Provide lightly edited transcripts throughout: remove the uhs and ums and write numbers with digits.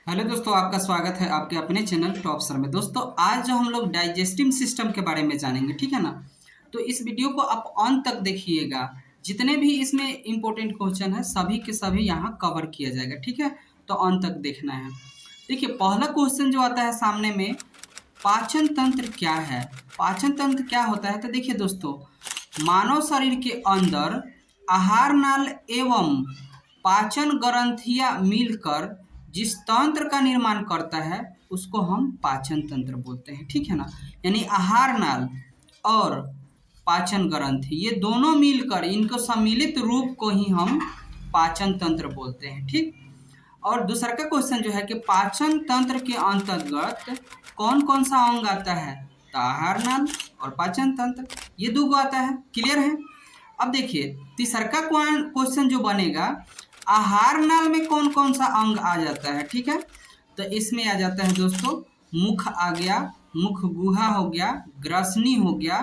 Hello दोस्तों, आपका स्वागत है आपके अपने चैनल टॉप सर में। दोस्तों आज जो हम लोग डाइजेस्टिव सिस्टम के बारे में जानेंगे, ठीक है ना। तो इस वीडियो को आप अंत तक देखिएगा। जितने भी इसमें इम्पोर्टेंट क्वेश्चन है सभी के सभी यहाँ कवर किया जाएगा, ठीक है। तो अंत तक देखना है। देखिए पहला क्वेश्चन जो आता है सामने में, पाचन तंत्र क्या है। पाचन तंत्र क्या होता है, तो देखिए दोस्तों, मानव शरीर के अंदर आहार नाल एवं पाचन ग्रंथियां मिलकर जिस तंत्र का निर्माण करता है उसको हम पाचन तंत्र बोलते हैं, ठीक है ना। यानी आहार नाल और पाचन ग्रंथि ये दोनों मिलकर इनको सम्मिलित रूप को ही हम पाचन तंत्र बोलते हैं, ठीक। और दूसरा का क्वेश्चन जो है कि पाचन तंत्र के अंतर्गत कौन कौन सा अंग आता है, तो आहार नाल और पाचन तंत्र ये दो आता है। क्लियर है। अब देखिए तीसरा का क्वेश्चन जो बनेगा, आहार नाल में कौन कौन सा अंग आ जाता है, ठीक है। तो इसमें आ जाता है दोस्तों, मुख आ गया, मुख गुहा हो गया, ग्रसनी हो गया,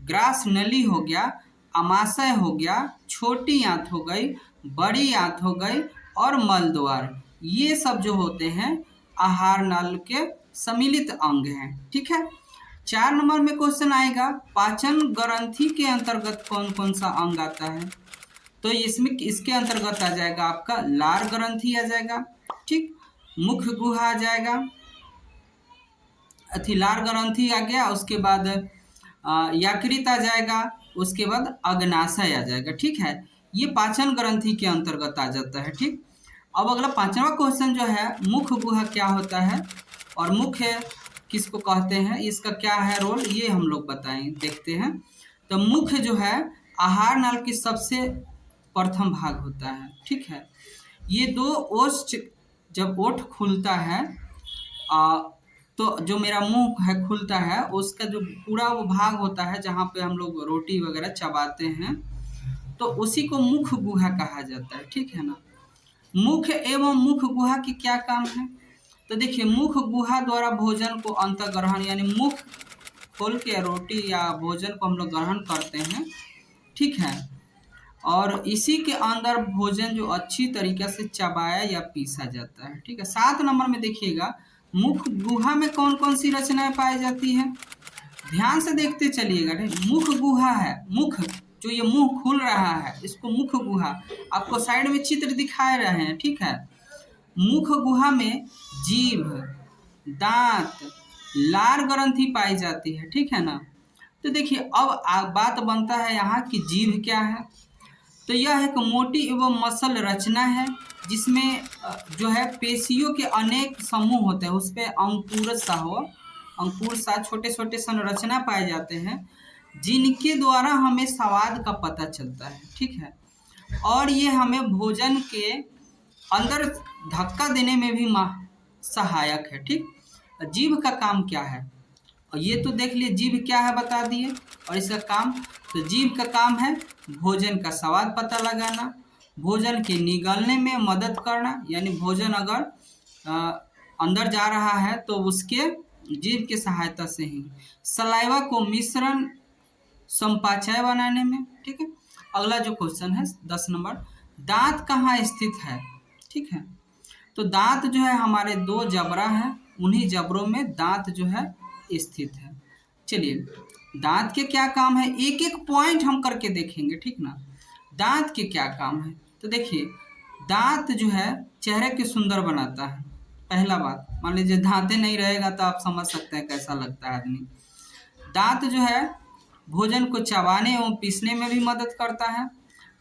ग्रास नली हो गया, अमाशय हो गया, छोटी आंत हो गई, बड़ी आंत हो गई और मलद्वार। ये सब जो होते हैं आहार नाल के सम्मिलित अंग हैं, ठीक है। 4 नंबर में क्वेश्चन आएगा, पाचन ग्रंथि के अंतर्गत कौन कौन सा अंग आता है। तो इसमें इसके अंतर्गत आ जाएगा आपका लार ग्रंथि आ जाएगा, ठीक। मुख गुहा आ जाएगा, लार ग्रंथि आ गया, उसके बाद यकृत आ जाएगा, उसके बाद अग्नाशय आ जाएगा, ठीक है। ये पाचन ग्रंथि के अंतर्गत आ जाता है, ठीक। अब अगला 5वां क्वेश्चन जो है, मुख गुहा क्या होता है और मुख्य किसको कहते हैं, इसका क्या है रोल, ये हम लोग बताएं देखते हैं। तो मुख्य जो है आहार नाल की सबसे प्रथम भाग होता है, ठीक है। ये दो ओष्ठ, जब ओठ खुलता है तो जो मेरा मुंह है खुलता है, उसका जो पूरा वो भाग होता है जहाँ पे हम लोग रोटी वगैरह चबाते हैं, तो उसी को मुख गुहा कहा जाता है, ठीक है ना। मुख एवं मुख गुहा की क्या काम है, तो देखिए मुख गुहा द्वारा भोजन को अंतर्ग्रहण, यानी मुख खोल के रोटी या भोजन को हम लोग ग्रहण करते हैं, ठीक है। और इसी के अंदर भोजन जो अच्छी तरीके से चबाया या पीसा जाता है, ठीक है। 7 नंबर में देखिएगा, मुख गुहा में कौन कौन सी रचनाएं पाई जाती हैं, ध्यान से देखते चलिएगा। मुख गुहा है, मुख जो ये मुंह खुल रहा है इसको मुख गुहा, आपको साइड में चित्र दिखाए रहे हैं, ठीक है। मुख गुहा में जीभ, दांत, लार ग्रंथि पाई जाती है, ठीक है ना। तो देखिए अब बात बनता है यहाँ की जीभ क्या है। तो यह एक मोटी एवं मसल रचना है जिसमें जो है पेशियों के अनेक समूह होते हैं, उस पर अंकुर सा छोटे छोटे संरचना पाए जाते हैं जिनके द्वारा हमें स्वाद का पता चलता है, ठीक है। और ये हमें भोजन के अंदर धक्का देने में भी सहायक है, ठीक। जीभ का काम क्या है, और ये तो देख लिए जीभ क्या है बता दिए, और इसका काम, तो जीभ का काम है भोजन का स्वाद पता लगाना, भोजन के निगलने में मदद करना, यानी भोजन अगर अंदर जा रहा है तो उसके जीभ की सहायता से ही सलाइवा को मिश्रण संपाचय बनाने में, ठीक है। अगला जो क्वेश्चन है 10 नंबर, दांत कहाँ स्थित है, ठीक है। तो दांत जो है हमारे 2 जबड़ा हैं, उन्हीं जबड़ों में दांत जो है स्थित है। चलिए दांत के क्या काम है, एक एक पॉइंट हम करके देखेंगे, ठीक ना। दांत के क्या काम है, तो देखिए दांत जो है चेहरे के सुंदर बनाता है। पहला बात, मान लीजिए दांतें नहीं रहेगा तो आप समझ सकते हैं कैसा लगता है आदमी। दांत जो है भोजन को चबाने एवं पीसने में भी मदद करता है।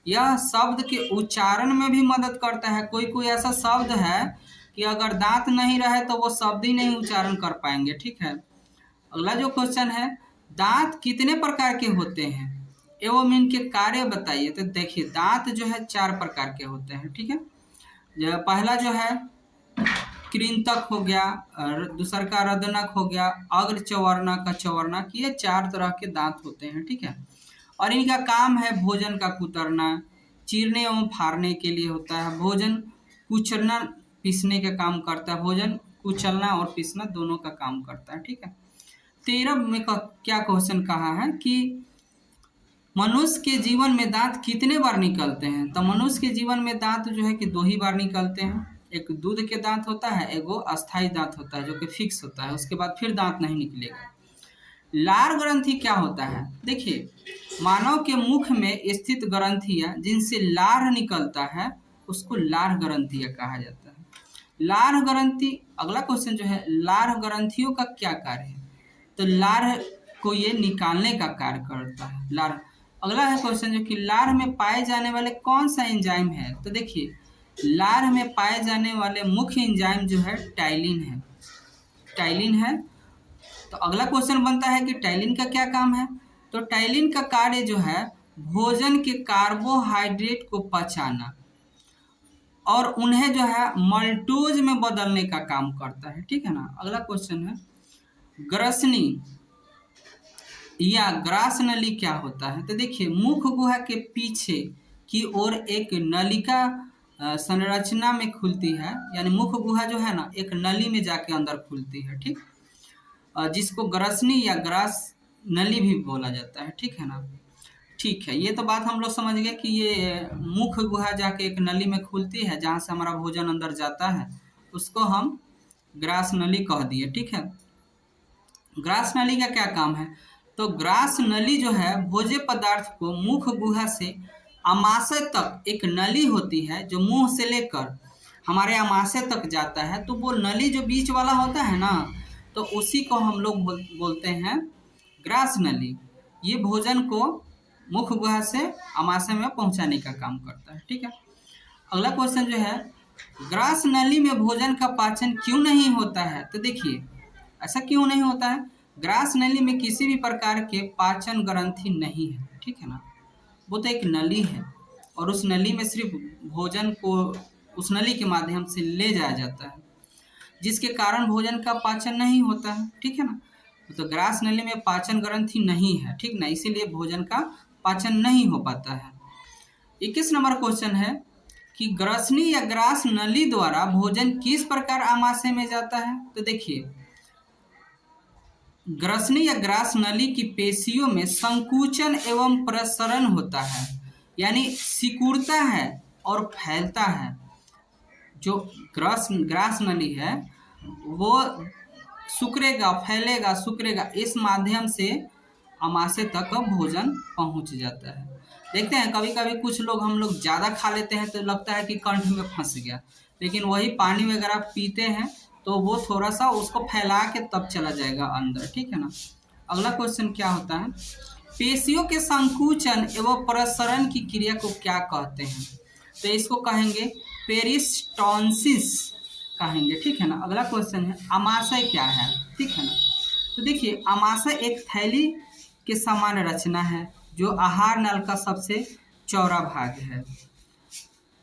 यह शब्द के उच्चारण में भी मदद करता है। कोई कोई ऐसा शब्द है कि अगर दांत नहीं रहे तो वो शब्द ही नहीं उच्चारण कर पाएंगे, ठीक है। अगला जो क्वेश्चन है, दांत कितने प्रकार के होते हैं एवं इनके कार्य बताइए। तो देखिए दांत जो है 4 प्रकार के होते हैं, ठीक है। पहला जो है कृंतक हो गया, दूसरा का रदनक हो गया, अग्र चवर्णक, चवर्णक, ये 4 तरह के दांत होते हैं, ठीक है। और इनका काम है भोजन का कुतरना, चीरने एवं फाड़ने के लिए होता है, भोजन कुचलना पीसने का काम करता है, भोजन कुचलना और पीसना दोनों का काम करता है, ठीक है। 13 में क्या क्वेश्चन कहा है कि मनुष्य के जीवन में दांत कितने बार निकलते हैं। तो मनुष्य के जीवन में दांत जो है कि 2 ही बार निकलते हैं। एक दूध के दांत होता है, एगो अस्थाई दांत होता है जो कि फिक्स होता है, उसके बाद फिर दांत नहीं निकलेगा। लार ग्रंथि क्या होता है? देखिए, मानव के मुख में स्थित ग्रंथियां जिनसे लार निकलता है उसको लार ग्रंथियां कहा जाता है। लार ग्रंथि, अगला क्वेश्चन जो है, लार ग्रंथियों का क्या कार्य है? तो लार को ये निकालने का कार्य करता है। लार, अगला है क्वेश्चन जो कि लार में पाए जाने वाले कौन सा एंजाइम है? तो देखिए, लार में पाए जाने वाले मुख्य एंजाइम जो है टाइलिन है। टाइलिन है। तो अगला क्वेश्चन बनता है कि टाइलिन का क्या काम है? तो टाइलिन का कार्य जो है भोजन के कार्बोहाइड्रेट को पचाना और उन्हें जो है मल्टोज में बदलने का काम करता है। ठीक है ना। अगला क्वेश्चन है, ग्रसनी या ग्रास नली क्या होता है? तो देखिए, मुख गुहा के पीछे की ओर एक नलिका संरचना में खुलती है, यानी मुख गुहा जो है ना एक नली में जाके अंदर खुलती है। ठीक, जिसको ग्रसनी या ग्रास नली भी बोला जाता है। ठीक है ना। ठीक है, ये तो बात हम लोग समझ गए कि ये मुख गुहा जाके एक नली में खुलती है जहाँ से हमारा भोजन अंदर जाता है, उसको हम ग्रास नली कह दिए। ठीक है। ग्रास नली का क्या काम है? तो ग्रास नली जो है भोज्य पदार्थ को मुख गुहा से आमाशय तक, एक नली होती है जो मुंह से लेकर हमारे आमाशय तक जाता है, तो वो नली जो बीच वाला होता है ना, तो उसी को हम लोग बोलते हैं ग्रास नली। ये भोजन को मुख गुहा से आमाशय में पहुंचाने का काम करता है। ठीक है। अगला क्वेश्चन जो है, ग्रास नली में भोजन का पाचन क्यों नहीं होता है? तो देखिए, ऐसा क्यों नहीं होता है? ग्रास नली में किसी भी प्रकार के पाचन ग्रंथि नहीं है। ठीक है ना। वो तो एक नली है और उस नली में सिर्फ भोजन को उस नली के माध्यम से ले जाया जाता है, जिसके कारण भोजन का पाचन नहीं होता है। ठीक है ना। तो ग्रास नली में पाचन ग्रंथि नहीं है। ठीक ना, इसीलिए भोजन का पाचन नहीं हो पाता है। 21 नंबर क्वेश्चन है कि ग्रसनी या ग्रास नली द्वारा भोजन किस प्रकार आमाशय में जाता है? तो देखिए, ग्रसनी या ग्रास नली की पेशियों में संकुचन एवं प्रसरण होता है, यानी सिकुड़ता है और फैलता है। जो ग्रास नली है वो सिकुड़ेगा, फैलेगा, सिकुड़ेगा, इस माध्यम से आमाशय तक भोजन पहुंच जाता है। देखते हैं कभी कभी कुछ लोग, हम लोग ज़्यादा खा लेते हैं तो लगता है कि कंठ में फंस गया, लेकिन वही पानी वगैरह पीते हैं तो वो थोड़ा सा उसको फैला के तब चला जाएगा अंदर। ठीक है ना। अगला क्वेश्चन क्या होता है, पेशियों के संकुचन एवं प्रसरण की क्रिया को क्या कहते हैं? तो इसको कहेंगे पेरिस्टॉन्सिस कहेंगे। ठीक है ना। अगला क्वेश्चन है, आमाशय क्या है? ठीक है ना। तो देखिए, आमाशय एक थैली के समान रचना है जो आहार नल का सबसे चौड़ा भाग है।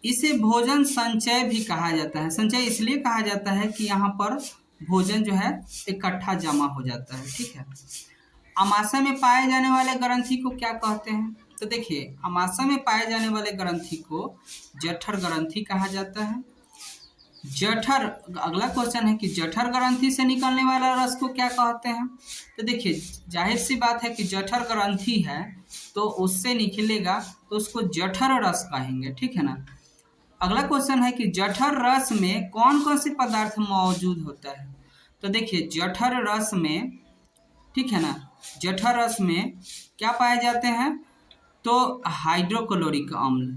इसे भोजन संचय भी कहा जाता है। संचय इसलिए कहा जाता है कि यहाँ पर भोजन जो है इकट्ठा जमा हो जाता है। ठीक है। आमाशय में पाए जाने वाले ग्रंथि को क्या कहते हैं? तो देखिए, आमाशय में पाए जाने वाले ग्रंथि को जठर ग्रंथि कहा जाता है। जठर, अगला क्वेश्चन है कि जठर ग्रंथि से निकलने वाला रस को क्या कहते हैं? तो देखिए, जाहिर सी बात है कि जठर ग्रंथि है तो उससे निकलेगा तो उसको जठर रस कहेंगे। ठीक है ना। अगला क्वेश्चन है कि जठर रस में कौन कौन से पदार्थ मौजूद होता है? तो देखिए, जठर रस में, ठीक है ना, जठर रस में क्या पाए जाते हैं? तो हाइड्रोक्लोरिक अम्ल,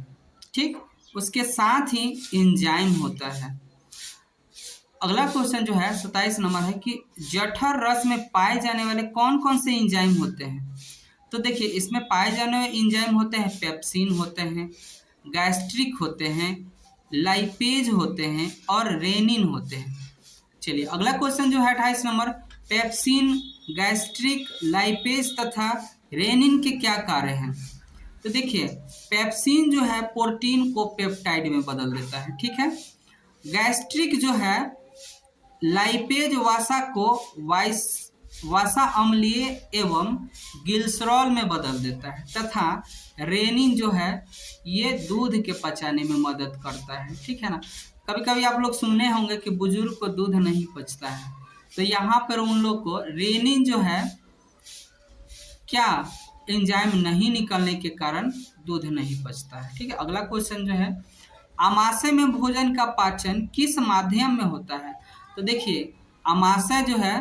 ठीक, उसके साथ ही एंजाइम होता है। अगला क्वेश्चन जो है 27 नंबर है कि जठर रस में पाए जाने वाले कौन कौन से एंजाइम होते हैं? तो देखिए, इसमें पाए जाने वाले एंजाइम होते हैं, पेप्सिन होते हैं, गैस्ट्रिक होते हैं, लाइपेज होते हैं और रेनिन होते हैं। चलिए, अगला क्वेश्चन जो है 28 नंबर, पेप्सिन, गैस्ट्रिक, लाइपेज तथा रेनिन के क्या कार्य हैं? तो देखिए, पेप्सिन जो है प्रोटीन को पेप्टाइड में बदल देता है। ठीक है। गैस्ट्रिक जो है लाइपेज वसा को वसा अम्लीय एवं ग्लिसरॉल में बदल देता है तथा रेनिन जो है ये दूध के पचाने में मदद करता है। ठीक है ना। कभी कभी आप लोग सुनने होंगे कि बुजुर्ग को दूध नहीं पचता है, तो यहाँ पर उन लोग को रेनिन जो है क्या एंजाइम नहीं निकलने के कारण दूध नहीं पचता है। ठीक है। अगला क्वेश्चन जो है आमाशय में भोजन का पाचन किस माध्यम में होता है? तो देखिए आमाशय जो है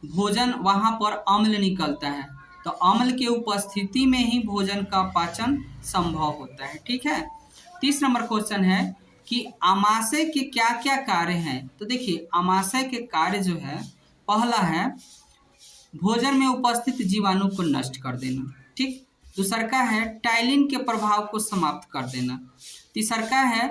भोजन वहाँ पर अम्ल निकलता है, तो अम्ल के उपस्थिति में ही भोजन का पाचन संभव होता है। ठीक है। 30 नंबर क्वेश्चन है कि आमाशय के क्या क्या कार्य हैं? तो देखिए आमाशय के कार्य जो है, पहला है भोजन में उपस्थित जीवाणु को नष्ट कर देना। ठीक। दूसरा का है टाइलिन के प्रभाव को समाप्त कर देना। तीसरा का है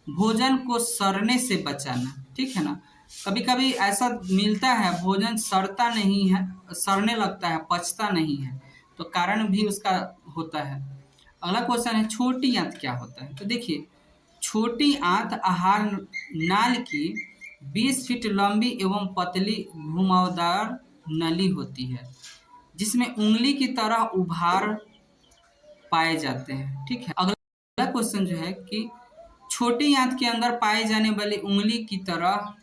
भोजन को सड़ने से बचाना। ठीक है ना। कभी कभी ऐसा मिलता है भोजन सड़ता नहीं है, सड़ने लगता है, पचता नहीं है, तो कारण भी उसका होता है। अगला क्वेश्चन है छोटी आंत क्या होता है? तो देखिए छोटी आंत आहार नाल की 20 फीट लंबी एवं पतली घुमावदार नली होती है जिसमें उंगली की तरह उभार पाए जाते हैं। ठीक है। अगला क्वेश्चन जो है कि छोटी आंत के अंदर पाए जाने वाली उंगली की तरह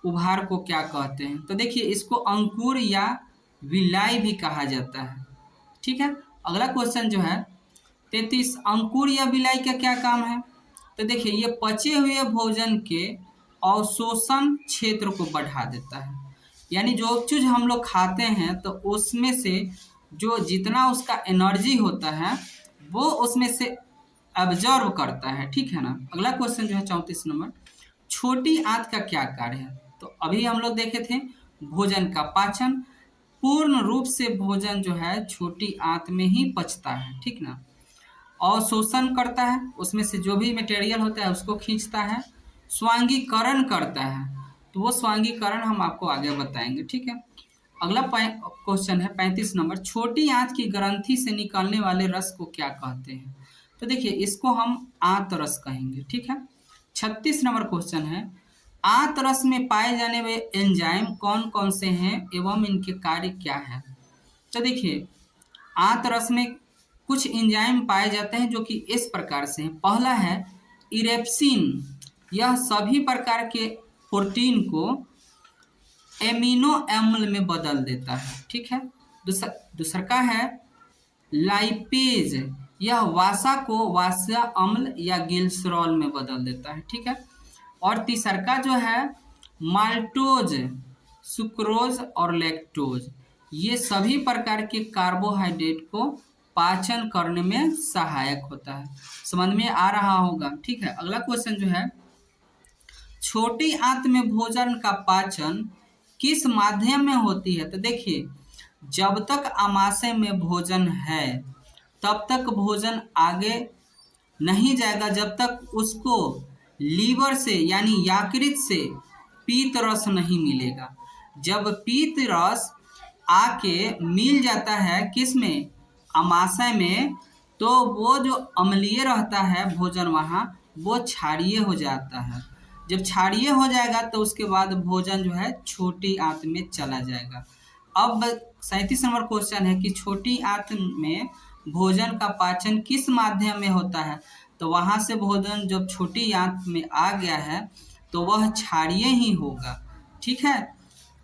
उभार को क्या कहते हैं? तो देखिए इसको अंकुर या विलाई भी कहा जाता है। ठीक है। अगला क्वेश्चन जो है 33 अंकुर या विलाई का क्या काम है? तो देखिए ये पचे हुए भोजन के अवशोषण क्षेत्र को बढ़ा देता है, यानी जो चीज हम लोग खाते हैं तो उसमें से जो जितना उसका एनर्जी होता है वो उसमें से एब्जॉर्ब करता है। ठीक है ना। अगला क्वेश्चन जो है 34 नंबर छोटी आंत का क्या कार्य है? तो अभी हम लोग देखे थे भोजन का पाचन। पूर्ण रूप से भोजन जो है छोटी आंत में ही पचता है। ठीक ना। अवशोषण करता है, उसमें से जो भी मटेरियल होता है उसको खींचता है। स्वांगीकरण करता है, तो वो स्वांगीकरण हम आपको आगे बताएंगे। ठीक है। अगला क्वेश्चन है 35 नंबर छोटी आंत की ग्रंथि से निकलने वाले रस को क्या कहते हैं? तो देखिए इसको हम आंत रस कहेंगे। ठीक है। 36 नंबर क्वेश्चन है आंत रस में पाए जाने वाले एंजाइम कौन कौन से हैं एवं इनके कार्य क्या है? तो देखिए आंत रस में कुछ एंजाइम पाए जाते हैं जो कि इस प्रकार से हैं। पहला है इरेप्सिन, यह सभी प्रकार के प्रोटीन को एमिनो अम्ल में बदल देता है। ठीक है। दूसरा का है लाइपेज, यह वासा को वासा अम्ल या ग्लिसरॉल में बदल देता है। ठीक है। और तीसरा का जो है माल्टोज, सुक्रोज और लैक्टोज, ये सभी प्रकार के कार्बोहाइड्रेट को पाचन करने में सहायक होता है। समझ में आ रहा होगा। ठीक है। अगला क्वेश्चन जो है छोटी आंत में भोजन का पाचन किस माध्यम में होती है? तो देखिए जब तक आमाशय में भोजन है तब तक भोजन आगे नहीं जाएगा जब तक उसको लीवर से यानी यकृत से पीत रस नहीं मिलेगा। जब पीत रस आके मिल जाता है किस में? आमाशय में, तो वो जो अम्लीय रहता है भोजन वहाँ वो क्षारीय हो जाता है। जब क्षारीय हो जाएगा तो उसके बाद भोजन जो है छोटी आंत में चला जाएगा। अब 37 नंबर क्वेश्चन है कि छोटी आंत में भोजन का पाचन किस माध्यम में होता है? तो वहाँ से भोजन जब छोटी आंत में आ गया है तो वह क्षारीय ही होगा। ठीक है।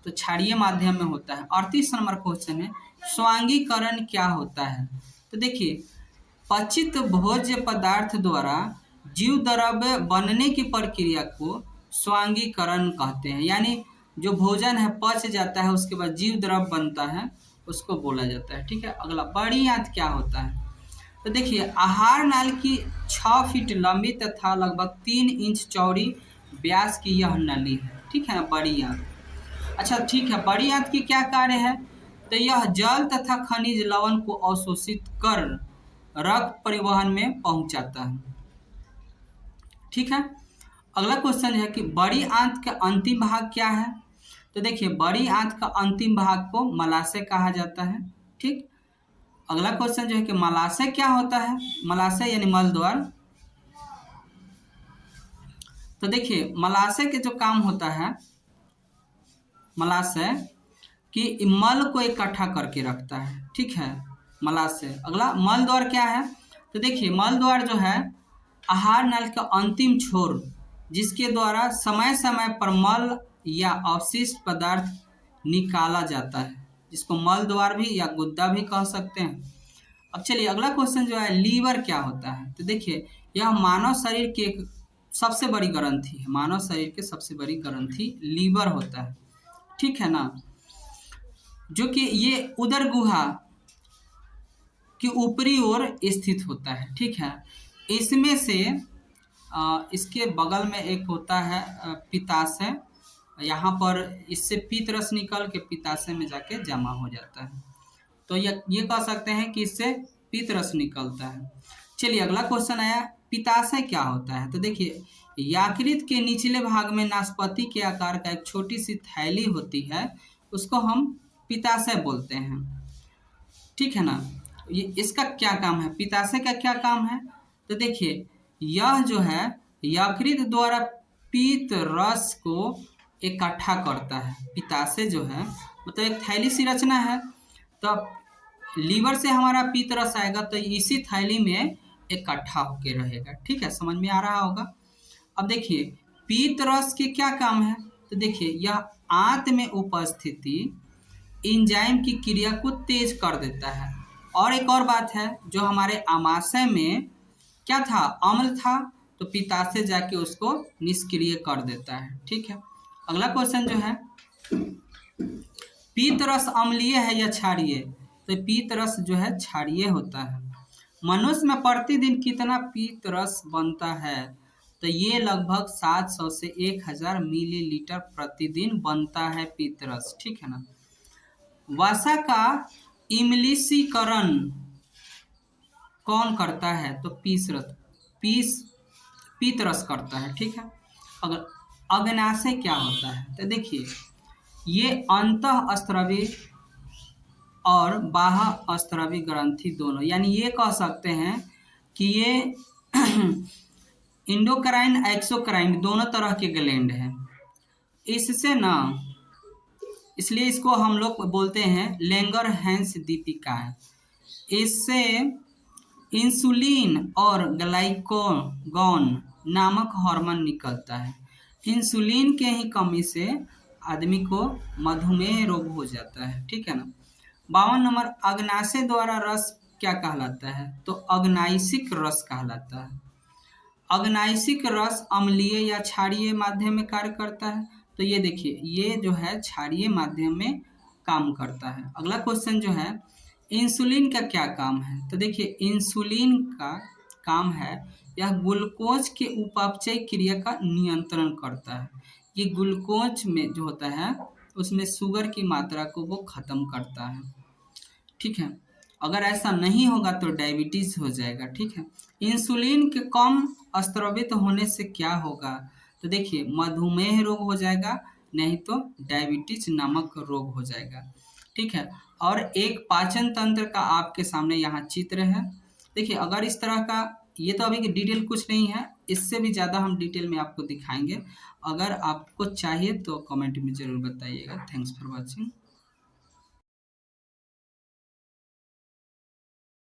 तो क्षारीय माध्यम में होता है। 38 नंबर क्वेश्चन है स्वांगीकरण क्या होता है? तो देखिए पचित भोज्य पदार्थ द्वारा जीव द्रव्य बनने की प्रक्रिया को स्वांगीकरण कहते हैं, यानी जो भोजन है पच जाता है उसके बाद जीव द्रव्य बनता है उसको बोला जाता है। ठीक है। अगला बड़ी आंत क्या होता है? तो देखिए आहार नाल की 6 फीट लंबी तथा लगभग 3 इंच चौड़ी व्यास की यह नली है। ठीक है ना। बड़ी आंत। अच्छा ठीक है। बड़ी आंत की क्या कार्य है? तो यह जल तथा खनिज लवण को अवशोषित कर रक्त परिवहन में पहुंचाता है। ठीक है। अगला क्वेश्चन है कि बड़ी आंत का अंतिम भाग क्या है? तो देखिए बड़ी आंत का अंतिम भाग को मलाशय कहा जाता है। ठीक। अगला क्वेश्चन जो है कि मलाशय क्या होता है? मलाशय यानी मल द्वार। तो देखिए मलाशय के जो काम होता है, मलाशय कि मल को इकट्ठा करके रखता है। ठीक है। मलाशय। अगला मल द्वार क्या है? तो देखिए मल द्वार जो है आहार नल का अंतिम छोर जिसके द्वारा समय समय पर मल या अवशिष्ट पदार्थ निकाला जाता है, जिसको मल द्वार भी या गुद्दा भी कह सकते हैं। अब चलिए अगला क्वेश्चन जो है लीवर क्या होता है? तो देखिए यह मानव शरीर की एक सबसे बड़ी ग्रंथि है। मानव शरीर की सबसे बड़ी ग्रंथि लीवर होता है, ठीक है ना, जो कि ये उदर गुहा की ऊपरी ओर स्थित होता है, ठीक है। इसमें से इसके बगल में एक होता है पित्ताशय, यहाँ पर इससे पीत रस निकल के पित्ताशय में जाके जमा हो जाता है। तो ये कह सकते हैं कि इससे पीत रस निकलता है। चलिए अगला क्वेश्चन आया, पित्ताशय क्या होता है। तो देखिए, यकृत के निचले भाग में नाशपाती के आकार का एक छोटी सी थैली होती है, उसको हम पित्ताशय बोलते हैं, ठीक है ना। ये इसका क्या काम है, पित्ताशय का क्या काम है। तो देखिए, यह जो है यकृत द्वारा पीत रस को इकट्ठा करता है। पित्ताशय जो है मतलब एक थैली सी रचना है, तो लीवर से हमारा पीत रस आएगा तो इसी थैली में इकट्ठा होके रहेगा, ठीक है, समझ में आ रहा होगा। अब देखिए, पीत रस के क्या काम है। तो देखिए, यह आंत में उपस्थिति एंजाइम की क्रिया को तेज कर देता है। और एक और बात है, जो हमारे आमाशय में क्या था, अम्ल था, तो पित्ताशय जाके उसको निष्क्रिय कर देता है, ठीक है। अगला क्वेश्चन जो है, पीत रस अम्लीय है या क्षारीय। तो पीत रस जो है क्षारीय होता है। मनुष्य में प्रतिदिन कितना पीत रस बनता है। तो ये लगभग 700 से 1000 मिलीलीटर प्रतिदिन बनता है पीत रस, ठीक है ना। वसा का इमलिशीकरण कौन करता है। तो पीत रस करता है, ठीक है। अगर अग्नाशय क्या होता है। तो देखिए, ये अंतःस्त्रवी और बाह्यस्त्रवी ग्रंथि दोनों, यानी ये कह सकते हैं कि ये इंडोक्राइन एक्सोक्राइन दोनों तरह के ग्लैंड हैं। इससे ना, इसलिए इसको हम लोग बोलते हैं लैंगरहैंस दीपिकाएं। इससे इंसुलिन और ग्लाइकोगॉन नामक हार्मोन निकलता है। इंसुलिन के ही कमी से आदमी को मधुमेह रोग हो जाता है, ठीक है ना। 52 नंबर, अग्नाशय द्वारा रस क्या कहलाता है। तो अग्नाशिक रस कहलाता है। अग्नाशिक रस अम्लीय या क्षारीय माध्यम में कार्य करता है। तो ये देखिए, ये जो है क्षारीय माध्यम में काम करता है। अगला क्वेश्चन जो है, इंसुलिन का क्या काम है। तो देखिए, इंसुलिन का काम है, यह ग्लूकोज के उपापचय क्रिया का नियंत्रण करता है। ये ग्लूकोज में जो होता है उसमें शुगर की मात्रा को वो खत्म करता है, ठीक है। अगर ऐसा नहीं होगा तो डायबिटीज हो जाएगा, ठीक है। इंसुलिन के कम स्रावित होने से क्या होगा। तो देखिए, मधुमेह रोग हो जाएगा, नहीं तो डायबिटीज नामक रोग हो जाएगा, ठीक है। और एक पाचन तंत्र का आपके सामने यहाँ चित्र है। देखिए, अगर इस तरह का, ये तो अभी डिटेल कुछ नहीं है, इससे भी ज़्यादा हम डिटेल में आपको दिखाएंगे। अगर आपको चाहिए तो कमेंट में ज़रूर बताइएगा। Thanks for watching.